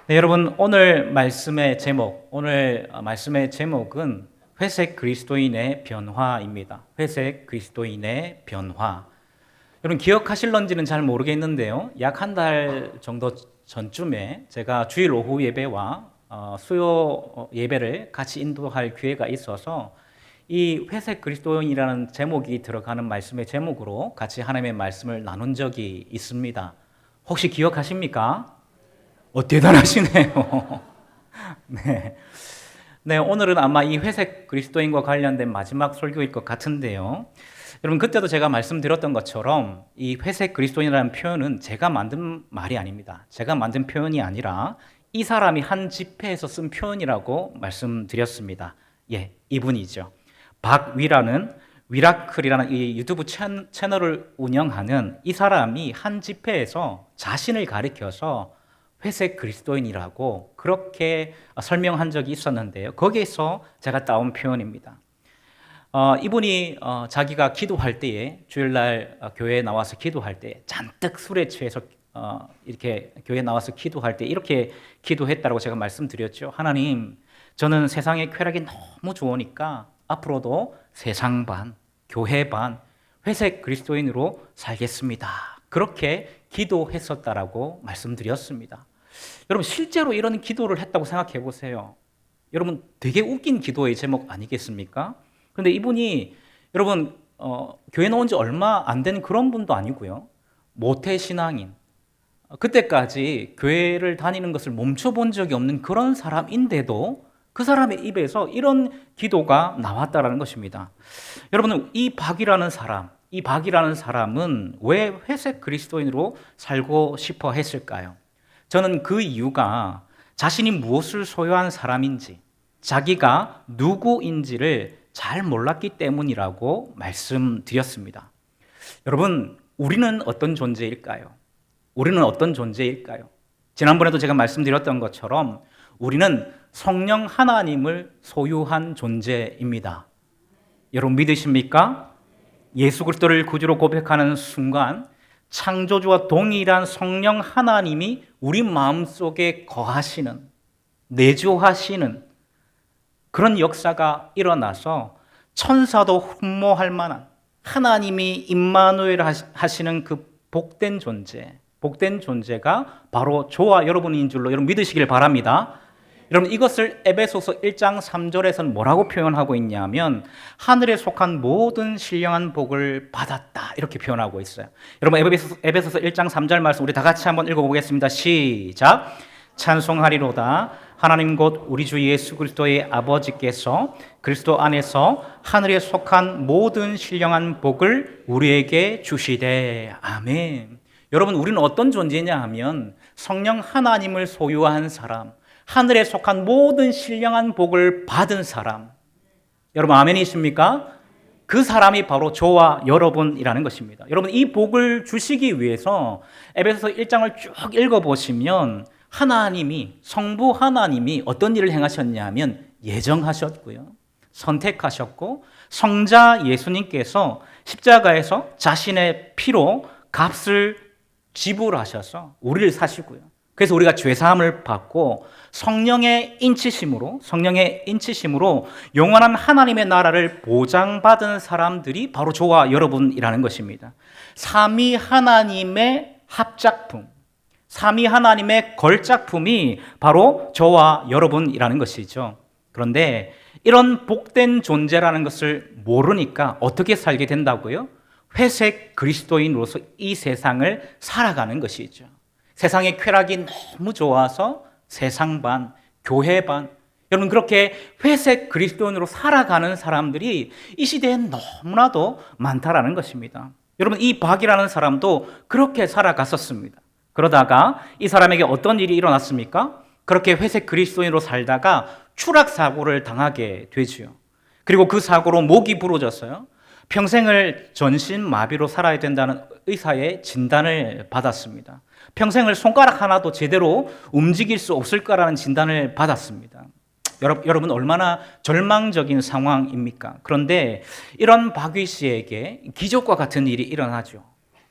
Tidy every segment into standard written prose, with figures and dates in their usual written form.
네, 여러분 오늘 말씀의 제목은 회색 그리스도인의 변화입니다. 회색 그리스도인의 변화. 여러분 기억하실런지는 잘 모르겠는데요. 약 한 달 정도 전쯤에 제가 주일 오후 예배와 수요 예배를 같이 인도할 기회가 있어서 이 회색 그리스도인이라는 제목이 들어가는 말씀의 제목으로 같이 하나님의 말씀을 나눈 적이 있습니다. 혹시 기억하십니까? 대단하시네요. 네. 네, 오늘은 아마 이 회색 그리스도인과 관련된 마지막 설교일 것 같은데요. 여러분, 그때도 제가 말씀드렸던 것처럼 이 회색 그리스도인이라는 표현은 제가 만든 말이 아닙니다. 제가 만든 표현이 아니라 이 사람이 한 집회에서 쓴 표현이라고 말씀드렸습니다. 예, 이분이죠. 위라클이라는 이 유튜브 채널을 운영하는 이 사람이 한 집회에서 자신을 가리켜서 회색 그리스도인이라고 그렇게 설명한 적이 있었는데요. 거기에서 제가 따온 표현입니다. 이분이 자기가 기도할 때에 주일날 교회에 나와서 기도할 때 잔뜩 술에 취해서 이렇게 교회에 나와서 기도할 때 이렇게 기도했다고 제가 말씀드렸죠. 하나님, 저는 세상의 쾌락이 너무 좋으니까 앞으로도 세상 반, 교회 반, 회색 그리스도인으로 살겠습니다. 그렇게 기도했었다라고 말씀드렸습니다. 여러분 실제로 이런 기도를 했다고 생각해 보세요. 여러분 되게 웃긴 기도의 제목 아니겠습니까? 그런데 이분이 여러분 교회 나온 지 얼마 안 된 그런 분도 아니고요. 모태 신앙인. 그때까지 교회를 다니는 것을 멈춰본 적이 없는 그런 사람인데도 그 사람의 입에서 이런 기도가 나왔다라는 것입니다. 여러분 이 박이라는 사람은 왜 회색 그리스도인으로 살고 싶어 했을까요? 저는 그 이유가 자신이 무엇을 소유한 사람인지, 자기가 누구인지를 잘 몰랐기 때문이라고 말씀드렸습니다. 여러분, 우리는 어떤 존재일까요? 지난번에도 제가 말씀드렸던 것처럼 우리는 성령 하나님을 소유한 존재입니다. 여러분 믿으십니까? 예수 그리스도를 구주로 고백하는 순간 창조주와 동일한 성령 하나님이 우리 마음속에 거하시는, 내주하시는 그런 역사가 일어나서 천사도 흠모할 만한 하나님이 임마누엘 하시는 그 복된 존재가 바로 저와 여러분인 줄로 여러분 믿으시길 바랍니다. 여러분 이것을 에베소서 1장 3절에서는 뭐라고 표현하고 있냐면 하늘에 속한 모든 신령한 복을 받았다 이렇게 표현하고 있어요. 여러분 에베소서 1장 3절 말씀 우리 다 같이 한번 읽어보겠습니다. 시작. 찬송하리로다 하나님 곧 우리 주 예수 그리스도의 아버지께서 그리스도 안에서 하늘에 속한 모든 신령한 복을 우리에게 주시되 아멘. 여러분 우리는 어떤 존재냐 하면 성령 하나님을 소유한 사람, 하늘에 속한 모든 신령한 복을 받은 사람. 여러분 아멘이십니까? 그 사람이 바로 저와 여러분이라는 것입니다. 여러분 이 복을 주시기 위해서 에베소서 1장을 쭉 읽어보시면 성부 하나님이 어떤 일을 행하셨냐면 예정하셨고요. 선택하셨고 성자 예수님께서 십자가에서 자신의 피로 값을 지불하셔서 우리를 사시고요. 그래서 우리가 죄사함을 받고 성령의 인치심으로 영원한 하나님의 나라를 보장받은 사람들이 바로 저와 여러분이라는 것입니다. 삼위 하나님의 합작품, 삼위 하나님의 걸작품이 바로 저와 여러분이라는 것이죠. 그런데 이런 복된 존재라는 것을 모르니까 어떻게 살게 된다고요? 회색 그리스도인으로서 이 세상을 살아가는 것이죠. 세상의 쾌락이 너무 좋아서 세상 반, 교회 반, 여러분 그렇게 회색 그리스도인으로 살아가는 사람들이 이 시대에 너무나도 많다라는 것입니다. 여러분 이 박이라는 사람도 그렇게 살아갔었습니다. 그러다가 이 사람에게 어떤 일이 일어났습니까? 그렇게 회색 그리스도인으로 살다가 추락 사고를 당하게 되지요. 그리고 그 사고로 목이 부러졌어요. 평생을 전신마비로 살아야 된다는 의사의 진단을 받았습니다. 평생을 손가락 하나도 제대로 움직일 수 없을 거라는 진단을 받았습니다. 여러분 얼마나 절망적인 상황입니까? 그런데 이런 박위 씨에게 기적과 같은 일이 일어나죠.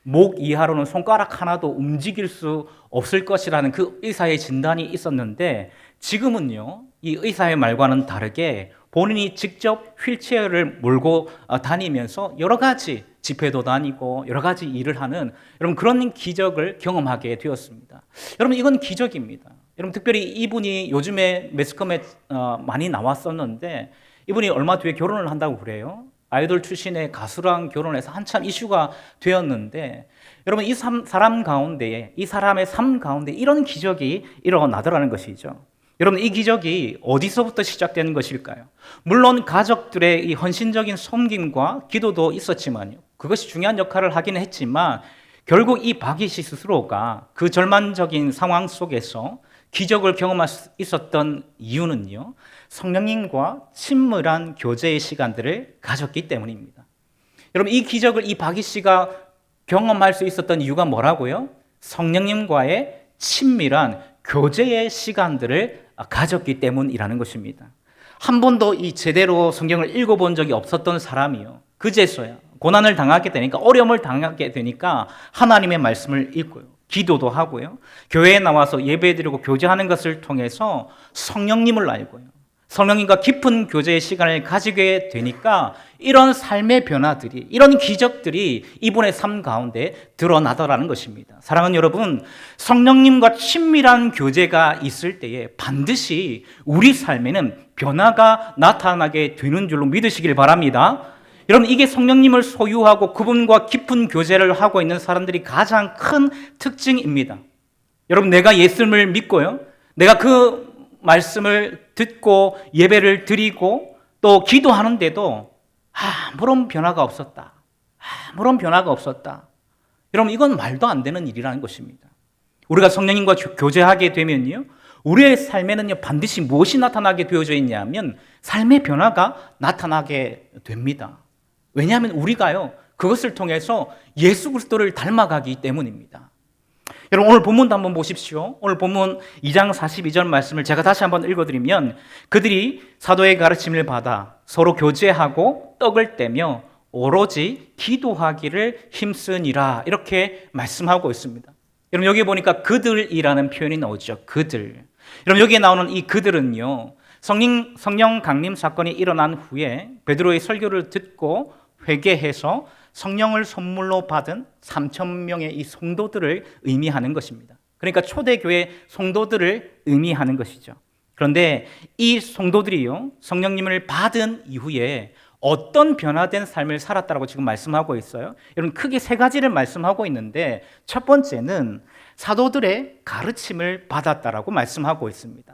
목 이하로는 손가락 하나도 움직일 수 없을 것이라는 그 의사의 진단이 있었는데 지금은요, 이 의사의 말과는 다르게 본인이 직접 휠체어를 몰고 다니면서 여러 가지 집회도 다니고 여러 가지 일을 하는 여러분 그런 기적을 경험하게 되었습니다. 여러분 이건 기적입니다. 여러분 특별히 이분이 요즘에 매스컴에 많이 나왔었는데 이분이 얼마 뒤에 결혼을 한다고 그래요. 아이돌 출신의 가수랑 결혼해서 한참 이슈가 되었는데 여러분 이 사람 가운데에 이 사람의 삶 가운데 이런 기적이 일어나더라는 것이죠. 여러분 이 기적이 어디서부터 시작되는 것일까요? 물론 가족들의 이 헌신적인 섬김과 기도도 있었지만요. 그것이 중요한 역할을 하긴 했지만 결국 이 바기시 스스로가 그 절망적인 상황 속에서 기적을 경험할 수 있었던 이유는요. 성령님과 친밀한 교제의 시간들을 가졌기 때문입니다. 여러분 이 기적을 이 바기 씨가 경험할 수 있었던 이유가 뭐라고요? 성령님과의 친밀한 교제의 시간들을 가졌기 때문이라는 것입니다. 한 번도 이 제대로 성경을 읽어본 적이 없었던 사람이요. 그제서야 고난을 당하게 되니까 어려움을 당하게 되니까 하나님의 말씀을 읽고요. 기도도 하고요. 교회에 나와서 예배드리고 교제하는 것을 통해서 성령님을 알고요. 성령님과 깊은 교제의 시간을 가지게 되니까 이런 삶의 변화들이, 이런 기적들이 이분의 삶 가운데 드러나더라는 것입니다. 사랑하는 여러분, 성령님과 친밀한 교제가 있을 때에 반드시 우리 삶에는 변화가 나타나게 되는 줄로 믿으시길 바랍니다. 여러분 이게 성령님을 소유하고 그분과 깊은 교제를 하고 있는 사람들이 가장 큰 특징입니다. 여러분 내가 예수님을 믿고요. 내가 그 말씀을 듣고 예배를 드리고 또 기도하는데도 아무런 변화가 없었다. 아무런 변화가 없었다. 여러분 이건 말도 안 되는 일이라는 것입니다. 우리가 성령님과 교제하게 되면요. 우리의 삶에는요 반드시 무엇이 나타나게 되어져 있냐면 삶의 변화가 나타나게 됩니다. 왜냐하면 우리가요 그것을 통해서 예수 그리스도를 닮아가기 때문입니다. 여러분 오늘 본문도 한번 보십시오. 오늘 본문 2장 42절 말씀을 제가 다시 한번 읽어드리면 그들이 사도의 가르침을 받아 서로 교제하고 떡을 떼며 오로지 기도하기를 힘쓰니라 이렇게 말씀하고 있습니다. 여러분 여기 보니까 그들이라는 표현이 나오죠. 그들. 여러분 여기에 나오는 이 그들은요 성령 강림 사건이 일어난 후에 베드로의 설교를 듣고 회개해서 성령을 선물로 받은 3,000명의 이 성도들을 의미하는 것입니다. 그러니까 초대교회 성도들을 의미하는 것이죠. 그런데 이 성도들이요, 성령님을 받은 이후에 어떤 변화된 삶을 살았다고 지금 말씀하고 있어요. 여러분 크게 세 가지를 말씀하고 있는데 첫 번째는 사도들의 가르침을 받았다라고 말씀하고 있습니다.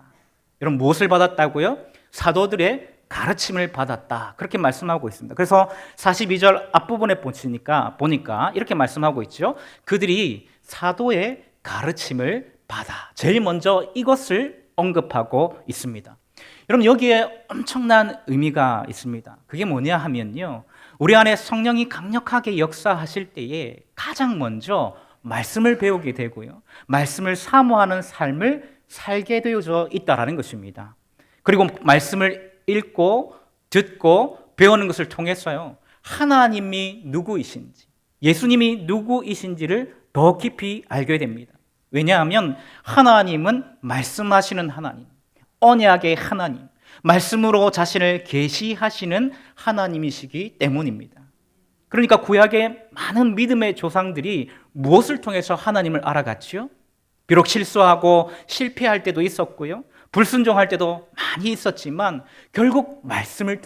여러분 무엇을 받았다고요? 사도들의 가르침을 받았다. 그렇게 말씀하고 있습니다. 그래서 42절 앞부분에 보니까 이렇게 말씀하고 있죠. 그들이 사도의 가르침을 받아. 제일 먼저 이것을 언급하고 있습니다. 여러분 여기에 엄청난 의미가 있습니다. 그게 뭐냐 하면요. 우리 안에 성령이 강력하게 역사하실 때에 가장 먼저 말씀을 배우게 되고요. 말씀을 사모하는 삶을 살게 되어져 있다라는 것입니다. 그리고 말씀을 읽고 듣고 배우는 것을 통해서요. 하나님이 누구이신지, 예수님이 누구이신지를 더 깊이 알게 됩니다. 왜냐하면 하나님은 말씀하시는 하나님, 언약의 하나님, 말씀으로 자신을 계시하시는 하나님이시기 때문입니다. 그러니까 구약의 많은 믿음의 조상들이 무엇을 통해서 하나님을 알아갔지요? 비록 실수하고 실패할 때도 있었고요. 불순종할 때도 많이 있었지만 결국 말씀을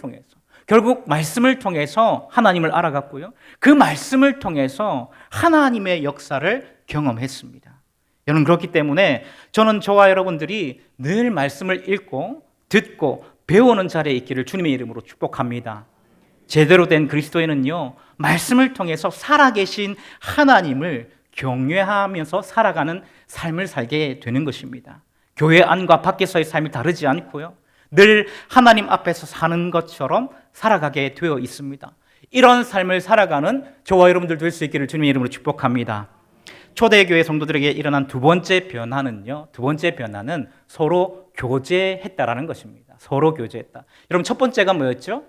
통해서 하나님을 알아갔고요. 그 말씀을 통해서 하나님의 역사를 경험했습니다. 여러분 그렇기 때문에 저는 저와 여러분들이 늘 말씀을 읽고 듣고 배우는 자리에 있기를 주님의 이름으로 축복합니다. 제대로 된 그리스도인은요. 말씀을 통해서 살아계신 하나님을 경외하면서 살아가는 삶을 살게 되는 것입니다. 교회 안과 밖에서의 삶이 다르지 않고요. 늘 하나님 앞에서 사는 것처럼 살아가게 되어 있습니다. 이런 삶을 살아가는 저와 여러분들 될 수 있기를 주님의 이름으로 축복합니다. 초대교회 성도들에게 일어난 두 번째 변화는 서로 교제했다라는 것입니다. 서로 교제했다. 여러분 첫 번째가 뭐였죠?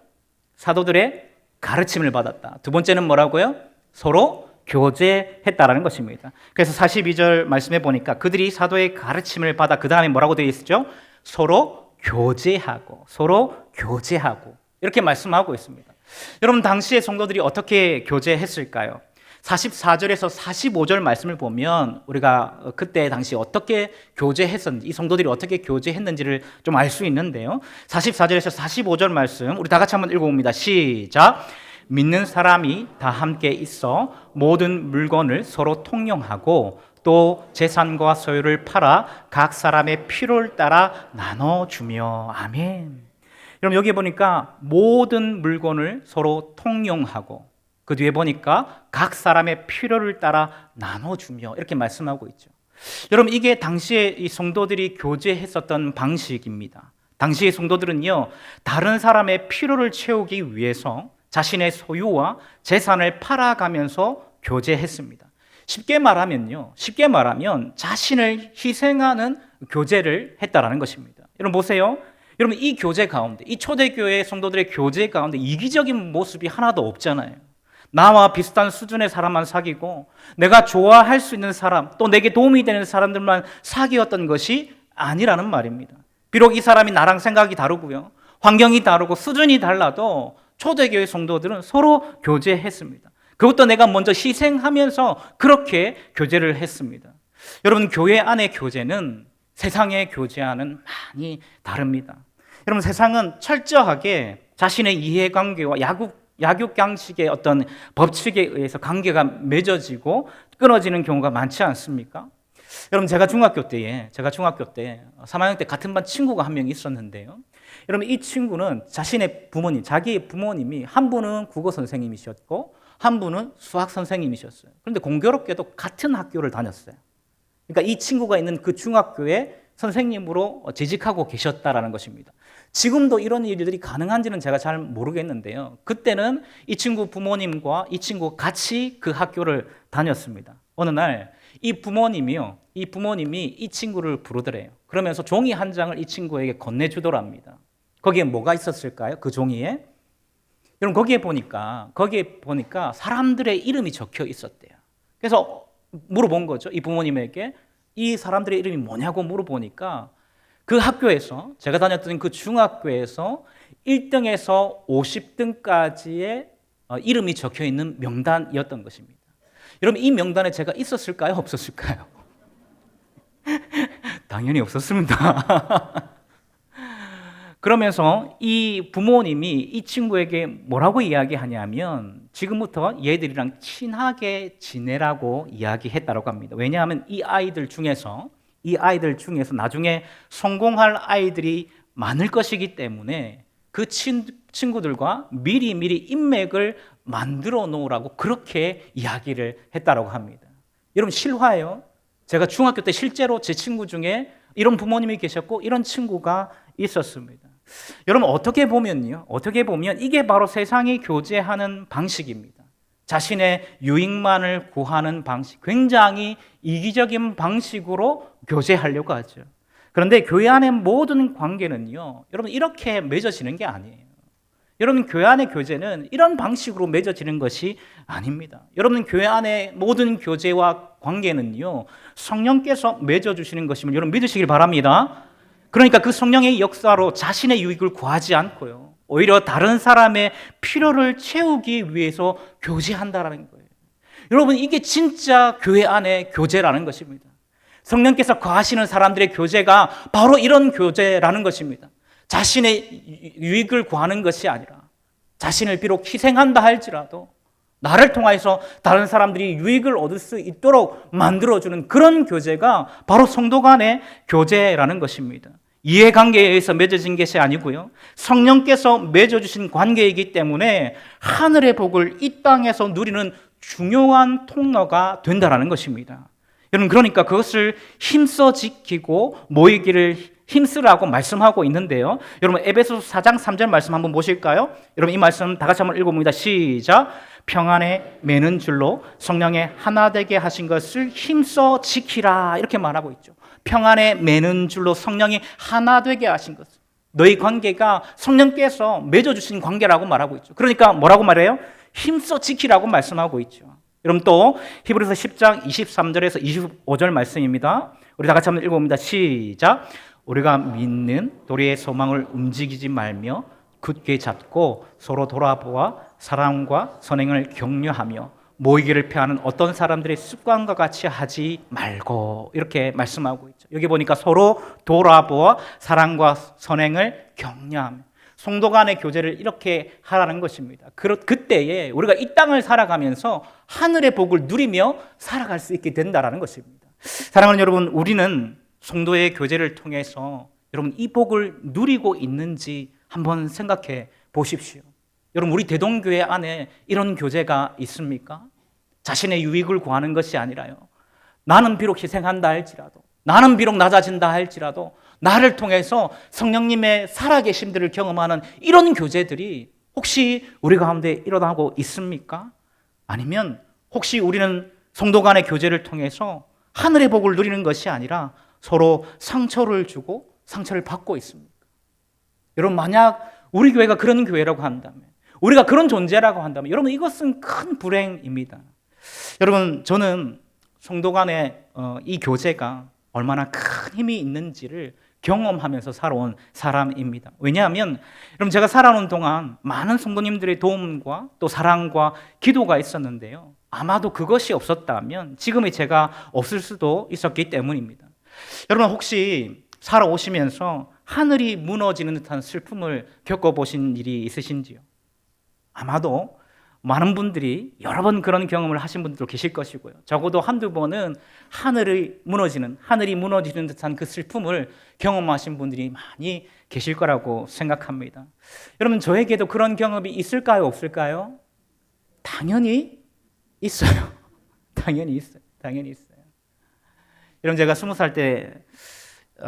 사도들의 가르침을 받았다. 두 번째는 뭐라고요? 서로 교제했다라는 것입니다. 그래서 42절 말씀해 보니까 그들이 사도의 가르침을 받아 그 다음에 뭐라고 되어 있죠? 서로 교제하고 이렇게 말씀하고 있습니다. 여러분 당시의 성도들이 어떻게 교제했을까요? 44절에서 45절 말씀을 보면 우리가 그때 당시 어떻게 교제했었는지, 이 성도들이 어떻게 교제했는지를 좀 알 수 있는데요. 44절에서 45절 말씀 우리 다 같이 한번 읽어봅니다. 시작. 믿는 사람이 다 함께 있어 모든 물건을 서로 통용하고 또 재산과 소유를 팔아 각 사람의 필요를 따라 나눠주며. 아멘. 여러분 여기 보니까 모든 물건을 서로 통용하고 그 뒤에 보니까 각 사람의 필요를 따라 나눠주며 이렇게 말씀하고 있죠. 여러분 이게 당시에 이 성도들이 교제했었던 방식입니다. 당시의 성도들은요, 다른 사람의 필요를 채우기 위해서 자신의 소유와 재산을 팔아가면서 교제했습니다. 쉽게 말하면 자신을 희생하는 교제를 했다라는 것입니다. 여러분 보세요. 여러분 이 교제 가운데, 이 초대교회 성도들의 교제 가운데 이기적인 모습이 하나도 없잖아요. 나와 비슷한 수준의 사람만 사귀고 내가 좋아할 수 있는 사람, 또 내게 도움이 되는 사람들만 사귀었던 것이 아니라는 말입니다. 비록 이 사람이 나랑 생각이 다르고요, 환경이 다르고 수준이 달라도 초대교회 성도들은 서로 교제했습니다. 그것도 내가 먼저 희생하면서 그렇게 교제를 했습니다. 여러분 교회 안의 교제는 세상의 교제와는 많이 다릅니다. 여러분 세상은 철저하게 자신의 이해관계와 약육강식의 어떤 법칙에 의해서 관계가 맺어지고 끊어지는 경우가 많지 않습니까? 여러분 제가 중학교 때 3학년 때 같은 반 친구가 한 명 있었는데요. 여러분 이 친구는 자기의 부모님이 한 분은 국어 선생님이셨고 한 분은 수학 선생님이셨어요. 그런데 공교롭게도 같은 학교를 다녔어요. 그러니까 이 친구가 있는 그 중학교에 선생님으로 재직하고 계셨다라는 것입니다. 지금도 이런 일들이 가능한지는 제가 잘 모르겠는데요. 그때는 이 친구 부모님과 이 친구 같이 그 학교를 다녔습니다. 어느 날 이 부모님이 이 친구를 부르더래요. 그러면서 종이 한 장을 이 친구에게 건네주더랍니다. 거기에 뭐가 있었을까요? 그 종이에? 여러분 거기에 보니까 사람들의 이름이 적혀 있었대요. 그래서 물어본 거죠. 이 부모님에게 이 사람들의 이름이 뭐냐고 물어보니까 그 학교에서, 제가 다녔던 그 중학교에서 1등에서 50등까지의 이름이 적혀 있는 명단이었던 것입니다. 여러분 이 명단에 제가 있었을까요? 없었을까요? 당연히 없었습니다. 그러면서 이 부모님이 이 친구에게 뭐라고 이야기하냐면 지금부터 얘들이랑 친하게 지내라고 이야기했다고 합니다. 왜냐하면 이 아이들 중에서 나중에 성공할 아이들이 많을 것이기 때문에 그 친구들과 미리 인맥을 만들어 놓으라고 그렇게 이야기를 했다고 합니다. 여러분 실화예요. 제가 중학교 때 실제로 제 친구 중에 이런 부모님이 계셨고 이런 친구가 있었습니다. 여러분 어떻게 보면 이게 바로 세상이 교제하는 방식입니다. 자신의 유익만을 구하는 방식, 굉장히 이기적인 방식으로 교제하려고 하죠. 그런데 교회 안의 모든 관계는요, 여러분 이렇게 맺어지는 게 아니에요. 여러분 교회 안의 교제는 이런 방식으로 맺어지는 것이 아닙니다. 여러분 교회 안의 모든 교제와 관계는요, 성령께서 맺어주시는 것임을 여러분 믿으시길 바랍니다. 그러니까 그 성령의 역사로 자신의 유익을 구하지 않고요, 오히려 다른 사람의 필요를 채우기 위해서 교제한다는 거예요. 여러분 이게 진짜 교회 안의 교제라는 것입니다. 성령께서 거하시는 사람들의 교제가 바로 이런 교제라는 것입니다. 자신의 유익을 구하는 것이 아니라 자신을 비록 희생한다 할지라도 나를 통해서 다른 사람들이 유익을 얻을 수 있도록 만들어주는 그런 교제가 바로 성도 간의 교제라는 것입니다. 이해관계에 의해서 맺어진 것이 아니고요, 성령께서 맺어주신 관계이기 때문에 하늘의 복을 이 땅에서 누리는 중요한 통로가 된다는 것입니다. 여러분 그러니까 그것을 힘써 지키고 모이기를 힘쓰라고 말씀하고 있는데요. 여러분 에베소서 4장 3절 말씀 한번 보실까요? 여러분 이 말씀 다 같이 한번 읽어봅니다. 시작. 평안에 매는 줄로 성령의 하나 되게 하신 것을 힘써 지키라, 이렇게 말하고 있죠. 평안에 매는 줄로 성령이 하나 되게 하신 것, 너희 관계가 성령께서 맺어주신 관계라고 말하고 있죠. 그러니까 뭐라고 말해요? 힘써 지키라고 말씀하고 있죠. 여러분 또 히브리서 10장 23절에서 25절 말씀입니다. 우리 다 같이 한번 읽어봅니다. 시작. 우리가 믿는 도리의 소망을 움직이지 말며 굳게 잡고 서로 돌아보아 사랑과 선행을 격려하며 모이기를 피하는 어떤 사람들의 습관과 같이 하지 말고, 이렇게 말씀하고 있죠. 여기 보니까 서로 돌아보아 사랑과 선행을 격려하며, 성도 간의 교제를 이렇게 하라는 것입니다. 그때에 우리가 이 땅을 살아가면서 하늘의 복을 누리며 살아갈 수 있게 된다는 것입니다. 사랑하는 여러분, 우리는 성도의 교제를 통해서 여러분 이 복을 누리고 있는지 한번 생각해 보십시오. 여러분, 우리 대동교회 안에 이런 교제가 있습니까? 자신의 유익을 구하는 것이 아니라요, 나는 비록 희생한다 할지라도, 나는 비록 낮아진다 할지라도 나를 통해서 성령님의 살아계심들을 경험하는 이런 교제들이 혹시 우리 가운데 일어나고 있습니까? 아니면 혹시 우리는 성도 간의 교제를 통해서 하늘의 복을 누리는 것이 아니라 서로 상처를 주고 상처를 받고 있습니까? 여러분, 만약 우리 교회가 그런 교회라고 한다면, 우리가 그런 존재라고 한다면, 여러분 이것은 큰 불행입니다. 여러분, 저는 성도 간의 이 교제가 얼마나 큰 힘이 있는지를 경험하면서 살아온 사람입니다. 왜냐하면 여러분, 제가 살아오는 동안 많은 성도님들의 도움과 또 사랑과 기도가 있었는데요, 아마도 그것이 없었다면 지금의 제가 없을 수도 있었기 때문입니다. 여러분, 혹시 살아오시면서 하늘이 무너지는 듯한 슬픔을 겪어보신 일이 있으신지요? 아마도 많은 분들이 여러 번 그런 경험을 하신 분들도 계실 것이고요, 적어도 한두 번은 하늘이 무너지는 듯한 그 슬픔을 경험하신 분들이 많이 계실 거라고 생각합니다. 여러분, 저에게도 그런 경험이 있을까요, 없을까요? 당연히 있어요. 당연히 있어요. 여러분, 제가 20살 때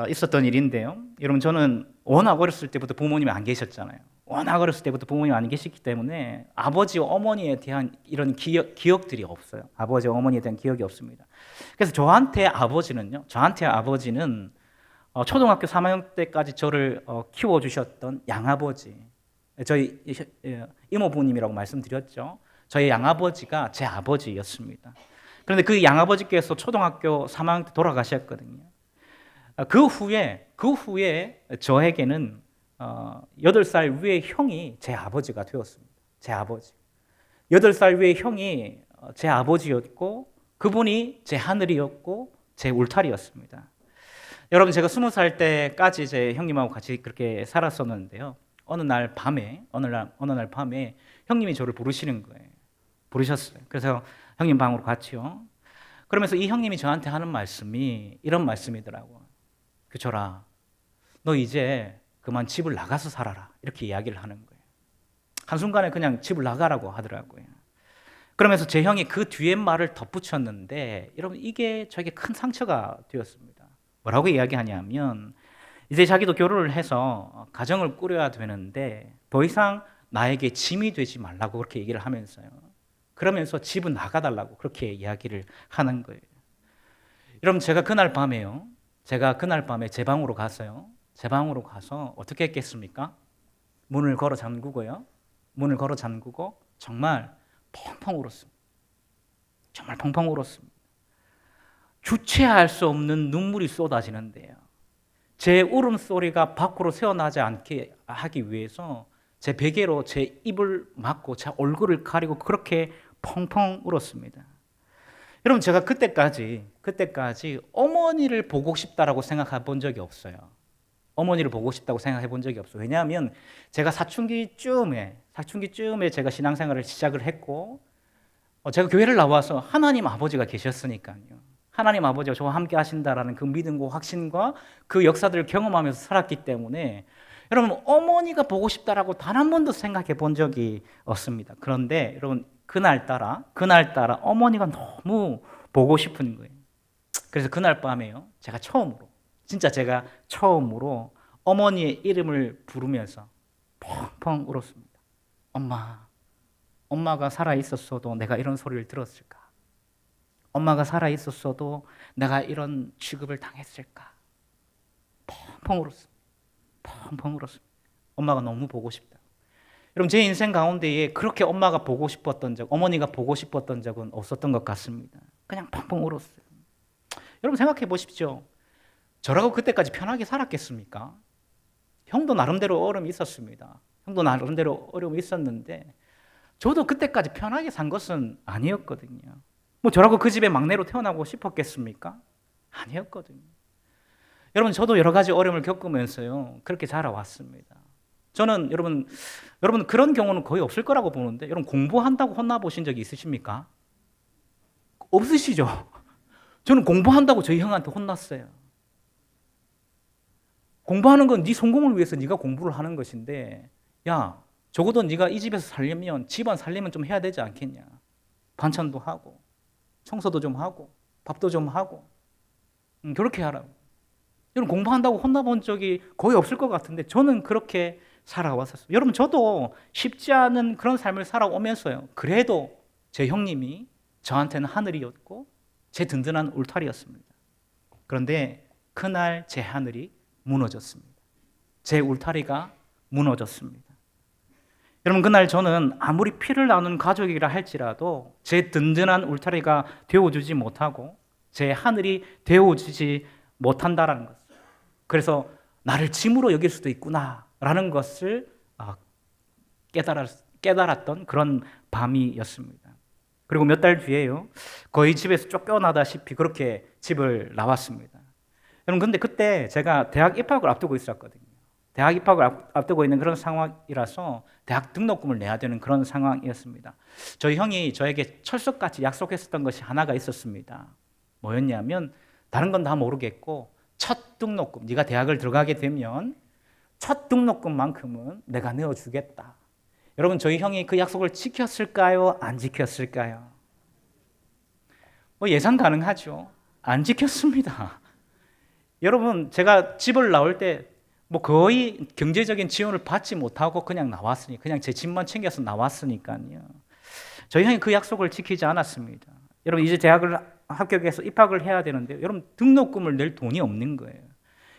있었던 일인데요, 여러분, 저는 워낙 어렸을 때부터 부모님이 안 계셨잖아요. 워낙 어렸을 때부터 부모님이 안 계시기 때문에 아버지와 어머니에 대한 이런 기억들이 없어요. 아버지와 어머니에 대한 기억이 없습니다. 그래서 저한테 아버지는 초등학교 3학년 때까지 저를 키워주셨던 양아버지, 저희 이모부님이라고 말씀드렸죠. 저희 양아버지가 제 아버지였습니다. 그런데 그 양아버지께서 초등학교 3학년 때 돌아가셨거든요. 그 후에 저에게는 8살 위의 형이 제 아버지가 되었습니다. 제 아버지. 8살 위의 형이 제 아버지였고, 그분이 제 하늘이었고 제 울타리였습니다. 여러분, 제가 20살 때까지 제 형님하고 같이 그렇게 살았었는데요, 어느 날 밤에 형님이 저를 부르시는 거예요. 부르셨어요. 그래서 형님 방으로 갔죠. 그러면서 이 형님이 저한테 하는 말씀이 이런 말씀이더라고요. 규철아, 너 이제 그만 집을 나가서 살아라, 이렇게 이야기를 하는 거예요. 한순간에 그냥 집을 나가라고 하더라고요. 그러면서 제 형이 그 뒤에 말을 덧붙였는데, 여러분 이게 저에게 큰 상처가 되었습니다. 뭐라고 이야기하냐면, 이제 자기도 결혼을 해서 가정을 꾸려야 되는데 더 이상 나에게 짐이 되지 말라고 그렇게 얘기를 하면서요, 그러면서 집은 나가달라고 그렇게 이야기를 하는 거예요. 여러분, 제가 그날 밤에 제 방으로 가서요, 제 방으로 가서 어떻게 했겠습니까? 문을 걸어 잠그고 정말 펑펑 울었습니다. 정말 펑펑 울었습니다. 주체할 수 없는 눈물이 쏟아지는데요, 제 울음소리가 밖으로 새어나지 않게 하기 위해서 제 베개로 제 입을 막고 제 얼굴을 가리고 그렇게 펑펑 울었습니다. 여러분, 제가 그때까지 어머니를 보고 싶다라고 생각해 본 적이 없어요. 어머니를 보고 싶다고 생각해 본 적이 없어요. 왜냐하면 제가 사춘기쯤에 제가 신앙생활을 시작을 했고, 제가 교회를 나와서 하나님 아버지가 계셨으니까요, 하나님 아버지가 저와 함께 하신다라는 그 믿음과 확신과 그 역사들을 경험하면서 살았기 때문에 여러분, 어머니가 보고 싶다라고 단 한 번도 생각해 본 적이 없습니다. 그런데 여러분, 그날따라 어머니가 너무 보고 싶은 거예요. 그래서 그날 밤에요, 제가 처음으로 어머니의 이름을 부르면서 펑펑 울었습니다. 엄마가 살아있었어도 내가 이런 소리를 들었을까? 엄마가 살아있었어도 내가 이런 취급을 당했을까? 펑펑 울었습니다. 엄마가 너무 보고 싶다. 여러분 제 인생 가운데에 그렇게 엄마가 보고 싶었던 적, 어머니가 보고 싶었던 적은 없었던 것 같습니다. 그냥 펑펑 울었어요. 여러분 생각해 보십시오. 저라고 그때까지 편하게 살았겠습니까? 형도 나름대로 어려움이 있었습니다. 형도 나름대로 어려움이 있었는데 저도 그때까지 편하게 산 것은 아니었거든요. 뭐 저라고 그 집에 막내로 태어나고 싶었겠습니까? 아니었거든요. 여러분 저도 여러 가지 어려움을 겪으면서요 그렇게 자라왔습니다. 저는 여러분 그런 경우는 거의 없을 거라고 보는데 여러분 공부한다고 혼나보신 적이 있으십니까? 없으시죠? 저는 공부한다고 저희 형한테 혼났어요. 공부하는 건 네 성공을 위해서 네가 공부를 하는 것인데 야 적어도 네가 이 집에서 살려면 집안 살려면 좀 해야 되지 않겠냐. 반찬도 하고 청소도 좀 하고 밥도 좀 하고 그렇게 하라고. 여러분 공부한다고 혼나본 적이 거의 없을 것 같은데 저는 그렇게 살아왔었어요. 여러분 저도 쉽지 않은 그런 삶을 살아오면서요 그래도 제 형님이 저한테는 하늘이었고 제 든든한 울타리였습니다. 그런데 그날 제 하늘이 무너졌습니다. 제 울타리가 무너졌습니다. 여러분 그날 저는 아무리 피를 나눈 가족이라 할지라도 제 든든한 울타리가 되어주지 못하고 제 하늘이 되어주지 못한다라는 것. 그래서 나를 짐으로 여길 수도 있구나라는 것을 깨달았던 그런 밤이었습니다. 그리고 몇 달 뒤에요 거의 집에서 쫓겨나다시피 그렇게 집을 나왔습니다. 여러분 근데 그때 제가 대학 입학을 앞두고 있었거든요. 대학 입학을 앞두고 있는 그런 상황이라서 대학 등록금을 내야 되는 그런 상황이었습니다. 저희 형이 저에게 철석같이 약속했었던 것이 하나가 있었습니다. 뭐였냐면 다른 건 다 모르겠고 첫 등록금, 네가 대학을 들어가게 되면 첫 등록금만큼은 내가 내어주겠다. 여러분 저희 형이 그 약속을 지켰을까요? 안 지켰을까요? 뭐 예상 가능하죠. 안 지켰습니다. 여러분 제가 집을 나올 때 뭐 거의 경제적인 지원을 받지 못하고 그냥 나왔으니 그냥 제 집만 챙겨서 나왔으니까요. 저희 형이 그 약속을 지키지 않았습니다. 여러분 이제 대학을 합격해서 입학을 해야 되는데 여러분 등록금을 낼 돈이 없는 거예요.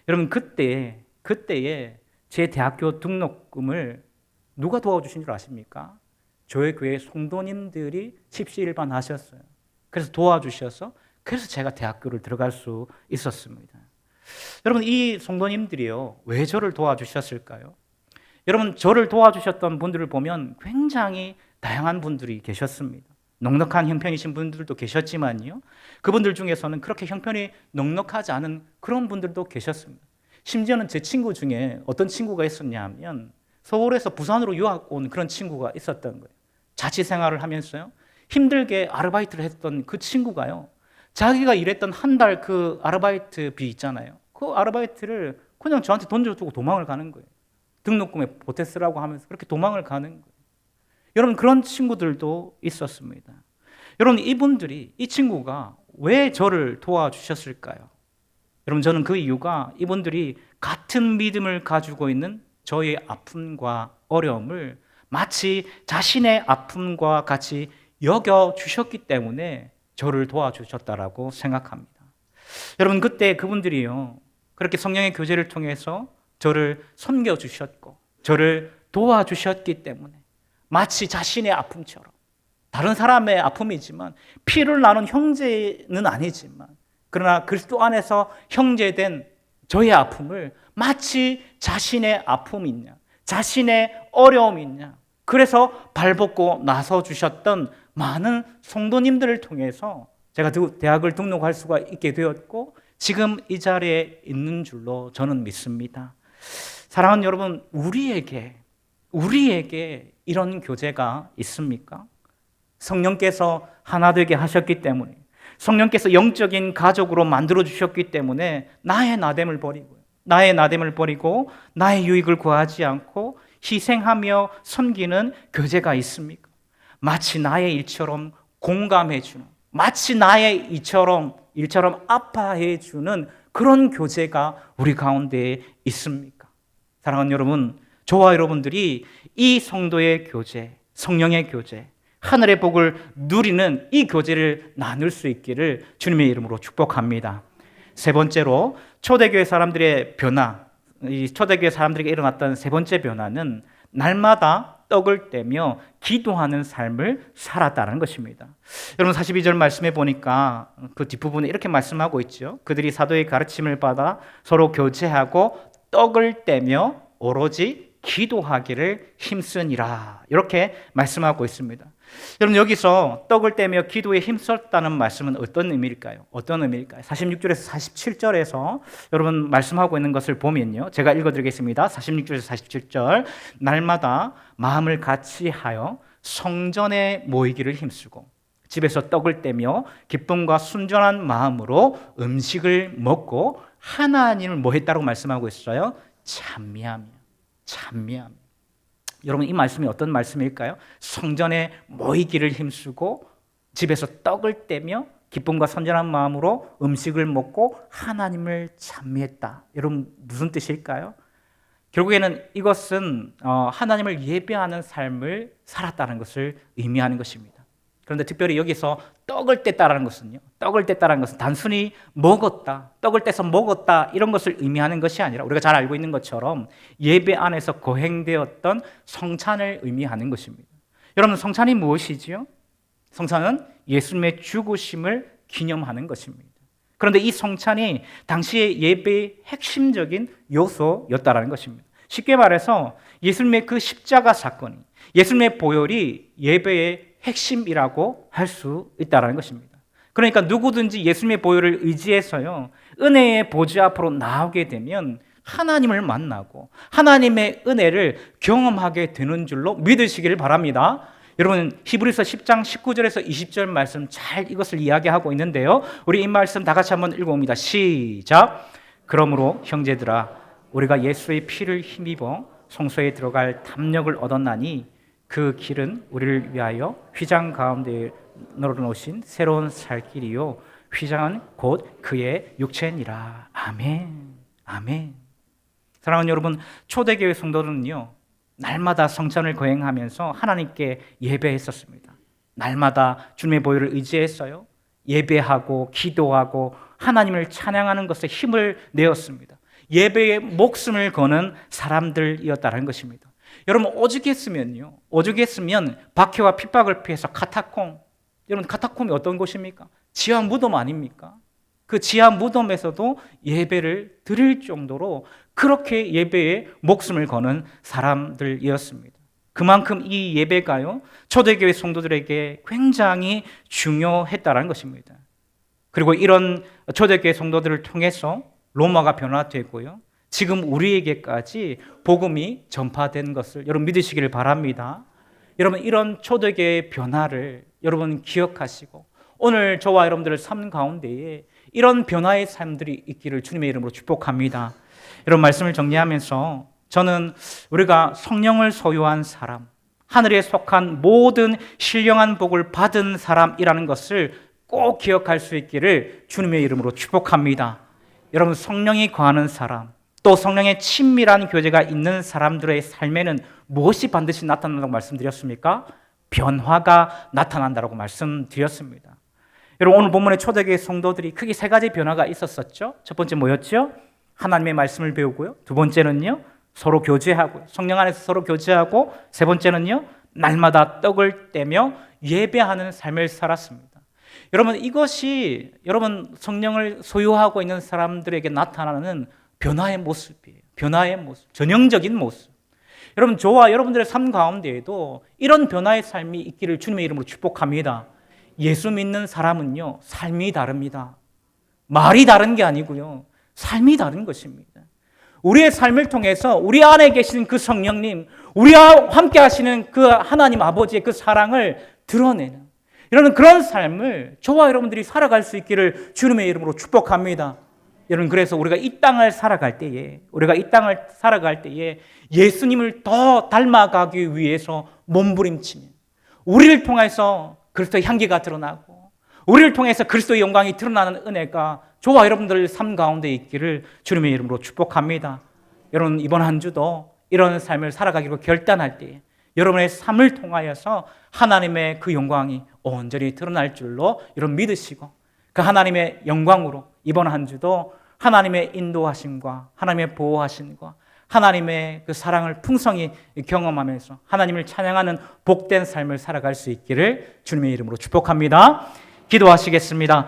여러분 그때에 제 대학교 등록금을 누가 도와주신 줄 아십니까? 저희 교회 성도님들이 십시일반 하셨어요. 그래서 도와주셔서 그래서 제가 대학교를 들어갈 수 있었습니다. 여러분 이 성도님들이요 왜 저를 도와주셨을까요? 여러분 저를 도와주셨던 분들을 보면 굉장히 다양한 분들이 계셨습니다. 넉넉한 형편이신 분들도 계셨지만요 그분들 중에서는 그렇게 형편이 넉넉하지 않은 그런 분들도 계셨습니다. 심지어는 제 친구 중에 어떤 친구가 있었냐 하면 서울에서 부산으로 유학 온 그런 친구가 있었던 거예요. 자취 생활을 하면서요 힘들게 아르바이트를 했던 그 친구가요 자기가 일했던 한 달 그 아르바이트비 있잖아요. 그 아르바이트를 그냥 저한테 돈 주고 도망을 가는 거예요. 등록금에 보태 쓰라고 하면서 그렇게 도망을 가는 거예요. 여러분 그런 친구들도 있었습니다. 여러분 이분들이 이 친구가 왜 저를 도와주셨을까요? 여러분 저는 그 이유가 이분들이 같은 믿음을 가지고 있는 저의 아픔과 어려움을 마치 자신의 아픔과 같이 여겨주셨기 때문에 저를 도와주셨다라고 생각합니다. 여러분 그때 그분들이요 그렇게 성령의 교제를 통해서 저를 섬겨주셨고 저를 도와주셨기 때문에 마치 자신의 아픔처럼 다른 사람의 아픔이지만 피를 나눈 형제는 아니지만 그러나 그리스도 안에서 형제된 저의 아픔을 마치 자신의 아픔이냐 자신의 어려움이냐 그래서 발벗고 나서주셨던 많은 성도님들을 통해서 제가 대학을 등록할 수가 있게 되었고 지금 이 자리에 있는 줄로 저는 믿습니다. 사랑하는 여러분 우리에게 이런 교제가 있습니까? 성령께서 하나 되게 하셨기 때문에 성령께서 영적인 가족으로 만들어 주셨기 때문에 나의 나됨을 버리고 나의 유익을 구하지 않고 희생하며 섬기는 교제가 있습니까? 마치 나의 일처럼 공감해주는 마치 나의 일처럼 아파해주는 그런 교제가 우리 가운데 있습니까? 사랑하는 여러분 저와 여러분들이 이 성도의 교제 성령의 교제 하늘의 복을 누리는 이 교제를 나눌 수 있기를 주님의 이름으로 축복합니다. 세 번째로 초대교회 사람들의 변화 이 초대교회 사람들에게 일어났던 세 번째 변화는 날마다 떡을 떼며 기도하는 삶을 살았다는 것입니다. 여러분 42절 말씀해 보니까 그 뒷부분에 이렇게 말씀하고 있죠. 그들이 사도의 가르침을 받아 서로 교제하고 떡을 떼며 오로지 기도하기를 힘쓰니라, 이렇게 말씀하고 있습니다. 여러분 여기서 떡을 떼며 기도에 힘썼다는 말씀은 어떤 의미일까요? 46절에서 47절에서 여러분 말씀하고 있는 것을 보면요, 제가 읽어드리겠습니다. 46절에서 47절, 날마다 마음을 같이 하여 성전에 모이기를 힘쓰고 집에서 떡을 떼며 기쁨과 순전한 마음으로 음식을 먹고 하나님을 뭐 했다고 말씀하고 있어요? 찬미하며. 여러분 이 말씀이 어떤 말씀일까요? 성전에 모이기를 힘쓰고 집에서 떡을 떼며 기쁨과 선전한 마음으로 음식을 먹고 하나님을 찬미했다. 여러분 무슨 뜻일까요? 결국에는 이것은 하나님을 예배하는 삶을 살았다는 것을 의미하는 것입니다. 그런데 특별히 여기서 떡을 뗐다라는 것은요, 떡을 뗐다라는 것은 단순히 먹었다, 떡을 떼서 먹었다 이런 것을 의미하는 것이 아니라 우리가 잘 알고 있는 것처럼 예배 안에서 거행되었던 성찬을 의미하는 것입니다. 여러분 성찬이 무엇이지요? 성찬은 예수님의 죽으심을 기념하는 것입니다. 그런데 이 성찬이 당시의 예배의 핵심적인 요소였다라는 것입니다. 쉽게 말해서 예수님의 그 십자가 사건이, 예수님의 보혈이 예배의 핵심이라고 할 수 있다는 것입니다. 그러니까 누구든지 예수님의 보혈을 의지해서요, 은혜의 보좌 앞으로 나오게 되면 하나님을 만나고 하나님의 은혜를 경험하게 되는 줄로 믿으시기를 바랍니다. 여러분 히브리서 10장 19절에서 20절 말씀 잘 이것을 이야기하고 있는데요, 우리 이 말씀 다 같이 한번 읽어봅니다. 시작. 그러므로 형제들아, 우리가 예수의 피를 힘입어 성소에 들어갈 담력을 얻었나니 그 길은 우리를 위하여 휘장 가운데 널어놓으신 새로운 살 길이요, 휘장은 곧 그의 육체니라. 아멘. 아멘. 사랑하는 여러분, 초대교회 성도들은요, 날마다 성찬을 거행하면서 하나님께 예배했었습니다. 날마다 주님의 보혈을 의지했어요. 예배하고 기도하고 하나님을 찬양하는 것에 힘을 내었습니다. 예배에 목숨을 거는 사람들이었다는 것입니다. 여러분 오죽했으면 박해와 핍박을 피해서 카타콤, 여러분 카타콤이 어떤 곳입니까? 지하 무덤 아닙니까? 그 지하 무덤에서도 예배를 드릴 정도로 그렇게 예배에 목숨을 거는 사람들이었습니다. 그만큼 이 예배가요, 초대교회 성도들에게 굉장히 중요했다는 것입니다. 그리고 이런 초대교회 성도들을 통해서 로마가 변화되고요, 지금 우리에게까지 복음이 전파된 것을 여러분 믿으시기를 바랍니다. 여러분 이런 초대교회의 변화를 여러분 기억하시고 오늘 저와 여러분들의 삶 가운데에 이런 변화의 삶들이 있기를 주님의 이름으로 축복합니다. 여러분 말씀을 정리하면서 저는 우리가 성령을 소유한 사람, 하늘에 속한 모든 신령한 복을 받은 사람이라는 것을 꼭 기억할 수 있기를 주님의 이름으로 축복합니다. 여러분 성령이 거하는 사람, 또 성령의 친밀한 교제가 있는 사람들의 삶에는 무엇이 반드시 나타난다고 말씀드렸습니까? 변화가 나타난다고 말씀드렸습니다. 여러분 오늘 본문의 초대교회 성도들이 크게 세 가지 변화가 있었었죠. 첫 번째 뭐였죠? 하나님의 말씀을 배우고요. 두 번째는요, 서로 교제하고, 성령 안에서 서로 교제하고, 세 번째는요, 날마다 떡을 떼며 예배하는 삶을 살았습니다. 여러분 이것이 여러분 성령을 소유하고 있는 사람들에게 나타나는 변화의 모습이에요. 변화의 모습, 전형적인 모습. 여러분 저와 여러분들의 삶 가운데에도 이런 변화의 삶이 있기를 주님의 이름으로 축복합니다. 예수 믿는 사람은요, 삶이 다릅니다. 말이 다른 게 아니고요, 삶이 다른 것입니다. 우리의 삶을 통해서 우리 안에 계신 그 성령님, 우리와 함께 하시는 그 하나님 아버지의 그 사랑을 드러내는 이런 그런 삶을 저와 여러분들이 살아갈 수 있기를 주님의 이름으로 축복합니다. 여러분 그래서 우리가 이 땅을 살아갈 때에 예수님을 더 닮아가기 위해서 몸부림치는, 우리를 통해서 그리스도의 향기가 드러나고 우리를 통해서 그리스도의 영광이 드러나는 은혜가 저와 여러분들 삶 가운데 있기를 주님의 이름으로 축복합니다. 여러분 이번 한 주도 이런 삶을 살아가기로 결단할 때에 여러분의 삶을 통하여서 하나님의 그 영광이 온전히 드러날 줄로 여러분 믿으시고, 그 하나님의 영광으로 이번 한 주도 하나님의 인도하심과 하나님의 보호하심과 하나님의 그 사랑을 풍성히 경험하면서 하나님을 찬양하는 복된 삶을 살아갈 수 있기를 주님의 이름으로 축복합니다. 기도하시겠습니다.